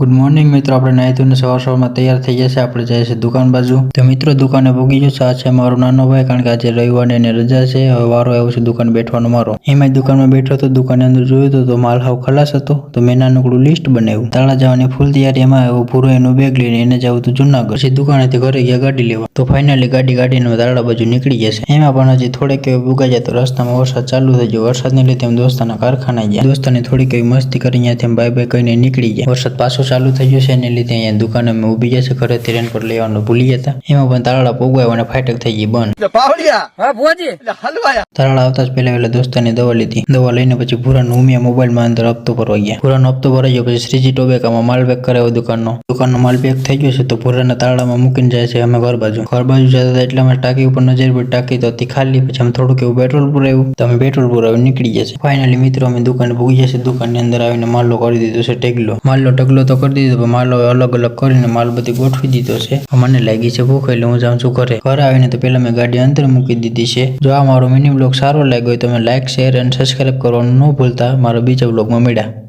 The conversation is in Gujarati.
ગુડ મોર્નિંગ મિત્રો, આપણે નાહી ધોઈને સવારમાં તૈયાર થઈ જશે. આપણે જઈએ છીએ દુકાન બાજુ. તો મિત્રો દુકાને ભોગી જશે. આ છે મારો નાનો ભાઈ, કારણ કે આજે રવિવારની એને રજા છે. હવે વારો આવ્યો છે દુકાન બેઠવાનો મારો. એમાં દુકાનમાં બેઠો હતો. દુકાનની અંદર જોયું તો માલ હાવ ખલાસ હતો. તો મેં નાનકડું લિસ્ટ બનાવ્યું. તાળા જવાની ફૂલ તૈયારી. એમાં એવો ભૂરો એનું બેગ લઈને એને જવું હતું જુનાગઢ. પછી દુકાનેથી ઘરે ગયા ગાડી લેવા. તો ફાઇનલી ગાડી કાઢીને તાળા બાજુ નીકળી જશે. એમાં પણ હજી થોડેક ભૂગા જાય તો રસ્તામાં વરસાદ ચાલુ થઈ ગયો. વરસાદને લીધે એમ દોસ્તાના કારખાના ગયા. દોસ્તાને થોડીક એવી મસ્તી કરી ત્યાંથી બાય બાય કહીને નીકળી ગયા. વરસાદ પાછો ચાલુ થઈ ગયો છે, એને લીધે અહીંયા દુકાને અમે ઊભી જશે. ઘરેથી રેનકોટ લેવાનું ભૂલી જતા. એમાં પણ તાળા પોગવાય અને ફાટક થઈ ગઈ બંધ. તાળા આવતા જ પેલા દોસ્તાની દવા લીધી. દવા લઈને પછી ભૂરાનો ઉમિયા મોબાઈલમાં અંદર હપ્તો ભરવા ગયા. ભૂરાનો હપ્તો ભરાઈ ગયો. પછી શ્રીજી ટોબેકામાં માલ પેક કરાવ્યો. દુકાનનો માલ પેક થઈ ગયો છે. તો ભૂરાના તાળામાં મૂકીને જાય છે અમે ઘર બાજુ જતા હતા. એટલામાં ટાંકી ઉપર નજર પડી. ટાંકી તો હતી ખાલી. પછી અમે થોડુંક એવું પેટ્રોલ પુરાવ્યું. તો અમે પેટ્રોલ પુરાવી નીકળી જશે. ફાઇનલી મિત્રો અમે દુકાને ભૂગી જશે. દુકાનની અંદર આવીને માલો કરી દીધો છે ટેગલો. માલનો ટગલો તો કરી દીધો, માલો અલગ અલગ કરીને માલ બધી ગોઠવી દીધો છે. મને લાગી છે ભૂખ, એટલે હું જાઉં છું ઘરે. ઘરે આવીને તો પેલા મેં ગાડી અંદર મૂકી દીધી છે. જો આ મારો મિની બ્લોગ સારો લાગ્યો હોય તો તમે લાઈક, શેર અને સબસ્ક્રાઇબ કરવાનું ન ભૂલતા. મારો બીજા બ્લોગમાં મળ્યા.